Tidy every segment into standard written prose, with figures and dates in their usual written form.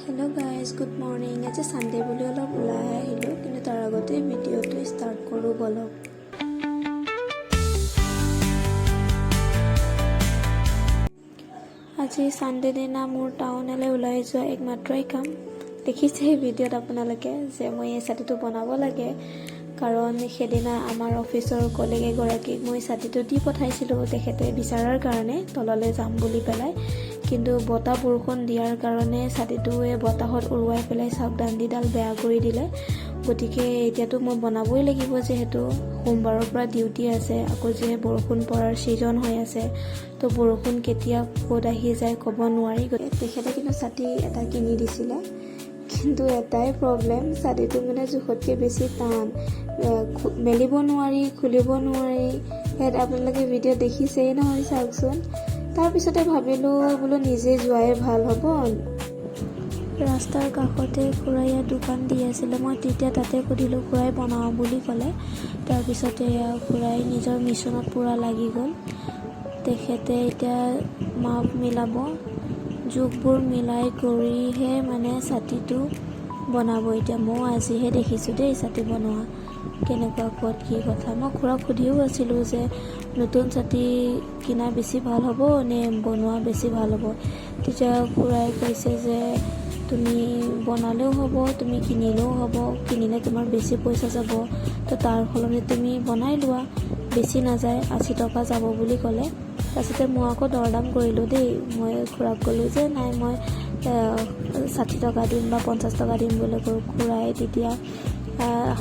hello guys good morning आज Sunday বুলি অলপ ওলাই আহিলো কিন্তু তাৰ আগতে ভিডিওটো ষ্টাৰ্ট কৰো বলক আজি সানডে দিনা মোৰ টাউনলৈ ওলাই যোৱা একমাত্ৰই কাম দেখিছে ভিডিওত আপোনালোকে যে মই এই ছাতিটো বনাব লাগে কাৰণ সেদিনা আমাৰ অফিচৰ কলিগ এগৰাকীক মই ছাতিটো দি পঠাইছিলো তেখেতে বিচাৰাৰ কাৰণে তললৈ যাম বুলি পেলাই কিন্তু বতা বৰষুণ দিয়াৰ কাৰণে ছাতিটোৱে বতাহত উৰুৱাই পেলাই চাকদানডিডাল বেয়া কৰি দিলে গতিকে এতিয়াতো মই বনাবই লাগিব যেহেতু সোমবাৰৰ পৰা ডিউটি আছে আকৌ যে বৰষুণ পৰাৰ সিজন হৈ আছে তো বৰষুণ কেতিয়া ক'ত আহি যায় ক'ব নোৱাৰি তেখেতে কিন্তু ছাতি এটা কিনি দিছিলে কিন্তু এটাই প্ৰবলেম ছাতিটো মানে জোখতকৈ বেছি টান মেলিব নোৱাৰি খুলিব নোৱাৰি ইয়াত আপোনালোকে ভিডিও দেখিছেই নহয় চাওকচোন তাৰ পিছতে ভাবিলো বোলো নিজে যোৱাই ভাল হ'ব ৰাস্তাৰ কাষতে খুৰাইয়া দোকান দি আছিল মই তেতিয়া তাতে সুধিলো খুৰাই বনাওঁ বুলি ক'লে তাৰ পিছতে খুৰাই নিজৰ মিছনত পুৰা লাগি গ'ল তেখেতে এতিয়া মাপ মিলাব জোখবোৰ মিলাই কৰিহে মানে ছাতিটো বনাব এতিয়া মই আজিহে দেখিছোঁ দেই ছাতি বনোৱা কেনেকুৱা ক'ত কি কথা মই খুৰাক সুধিও আছিলোঁ যে নতুন ছাতি কিনা বেছি ভাল হ'ব নে বনোৱা বেছি ভাল হ'ব তেতিয়া খুৰাই কৈছে যে তুমি বনালেও হ'ব তুমি কিনিলেও হ'ব কিনিলে তোমাৰ বেছি পইচা যাব তো তাৰ সলনি তুমি বনাই লোৱা বেছি নাযায় 80 টকা যাব বুলি ক'লে তাৰপিছতে মই আকৌ দৰদাম কৰিলোঁ দেই মই খুৰাক ক'লোঁ যে নাই মই 60 টকা দিম বা 50 টকা দিম বুলি ক'লোঁ খুৰাই তেতিয়া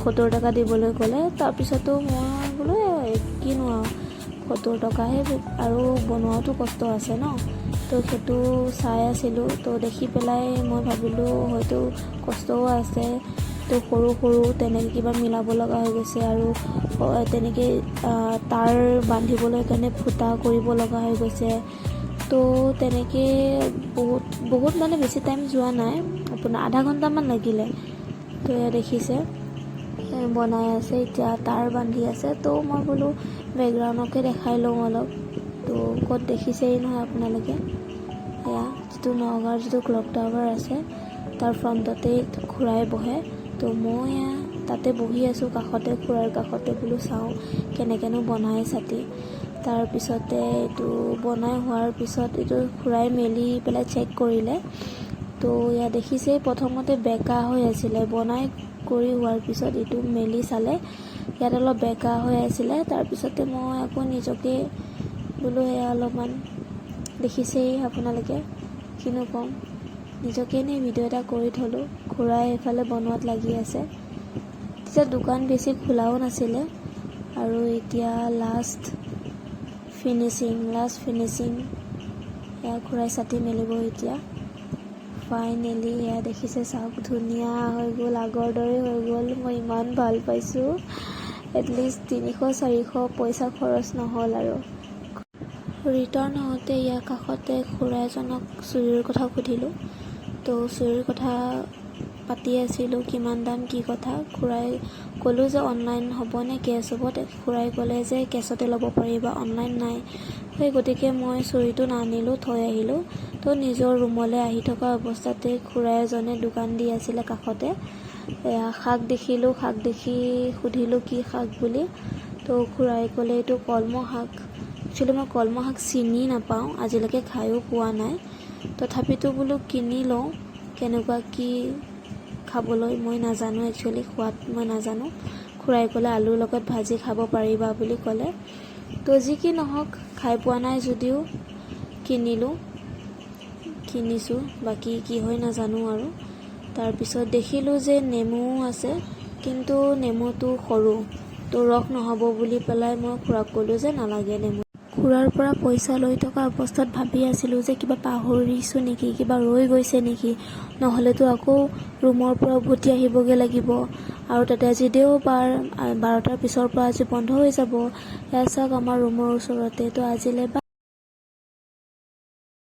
70 টকা দিবলৈ ক'লে তাৰপিছতো মই বোলো কিনো আৰু 70 টকাহে আৰু বনোৱাটো কষ্ট আছে ন তো সেইটো চাই আছিলোঁ তো দেখি পেলাই মই ভাবিলোঁ হয়তো কষ্টও আছে তো সৰু সৰু তেনেকৈ কিবা মিলাব লগা হৈ গৈছে আৰু তেনেকৈ তাৰ বান্ধিবলৈ কাৰণে ফুটা কৰিব লগা হৈ গৈছে তো তেনেকৈ বহুত মানে বেছি টাইম যোৱা নাই আপোনাৰ আধা ঘণ্টামান লাগিলে তো এয়া দেখিছে বনাই আছে এতিয়া তাৰ বান্ধি আছে তো মই বোলো বেকগ্ৰাউণ্ডকে দেখাই লওঁ অলপ তো ক'ত দেখিছেই নহয় আপোনালোকে এয়া যিটো নগাঁৱৰ যিটো ক্লক টাৱাৰ আছে তাৰ ফ্ৰণ্টতেই খুৰাই বহে তো মই তাতে বহি আছোঁ কাষতে খুৰাৰ কাষতে বোলো চাওঁ কেনেকৈনো বনাই ছাতি তাৰপিছতে এইটো বনাই হোৱাৰ পিছত এইটো খুৰাই মেলি পেলাই চেক কৰিলে তো ইয়াত দেখিছেই প্ৰথমতে বেকা হৈ আছিলে বনাই কৰি হোৱাৰ পিছত এইটো মেলি চালে ইয়াত অলপ বেকা হৈ আছিলে তাৰপিছতে মই আকৌ নিজকে বোলো এয়া অলপমান দেখিছেই আপোনালোকে কিনো ক'ম নিজকে এনেই ভিডিঅ' এটা কৰি থ'লোঁ খুৰাই এইফালে বনোৱাত লাগি আছে তেতিয়া দোকান বেছি খোলাও নাছিলে আৰু এতিয়া লাষ্ট ফিনিচিং এয়া খুৰাই ছাতি মেলিব এতিয়া ফাইনেলি এয়া দেখিছে চাওক ধুনীয়া হৈ গ'ল আগৰ দৰে হৈ গ'ল মই ইমান ভাল পাইছোঁ এটলিষ্ট 300-400 পইচা খৰচ নহ'ল আৰু ৰিটাৰ্ণ হওঁতে ইয়াৰ কাষতে খুৰা এজনক চুৰিৰ কথা সুধিলোঁ তো চুৰিৰ কথা পাতি আছিলোঁ কিমান দাম কি কথা খুৰাই ক'লোঁ যে অনলাইন হ'ব নে কেছ হ'ব খুৰাই ক'লে যে কেছতে ল'ব পাৰিবা অনলাইন নাই সেই গতিকে মই চুৰিটো নানিলোঁ থৈ আহিলোঁ তো নিজৰ ৰুমলৈ আহি থকা অৱস্থাতে খুৰাই এজনে দোকান দি আছিলে কাষতে শাক দেখিলোঁ শাক দেখি সুধিলোঁ কি শাক বুলি তো খুৰাই ক'লে এইটো কলম শাক একচুৱেলি মই কলম শাক চিনি নাপাওঁ আজিলৈকে খায়ো পোৱা নাই তথাপিতো বোলো কিনি লওঁ কেনেকুৱা কি খাবলৈ মই নাজানো একচুৱেলি সোৱাদ মই নাজানো খুৰাই ক'লে আলুৰ লগত ভাজি খাব পাৰিবা বুলি ক'লে তো যি কি নহওক খাই পোৱা নাই যদিও কিনিছোঁ বাকী কি হয় নাজানো আৰু তাৰপিছত দেখিলোঁ যে নেমু আছে কিন্তু নেমুটো সৰু তো ৰস নহ'ব বুলি পেলাই মই খুৰাক ক'লোঁ যে নালাগে নেমু খুৰাৰ পৰা পইচা লৈ থকা অৱস্থাত ভাবি আছিলোঁ যে কিবা পাহৰিছোঁ নেকি কিবা ৰৈ গৈছে নেকি নহ'লেতো আকৌ ৰুমৰ পৰা উভতি আহিবগৈ লাগিব আৰু তাতে আজি দেওবাৰ 12টাৰ পিছৰ পৰা আজি বন্ধ হৈ যাব এয়া চাওক আমাৰ ৰুমৰ ওচৰতে তো আজিলৈ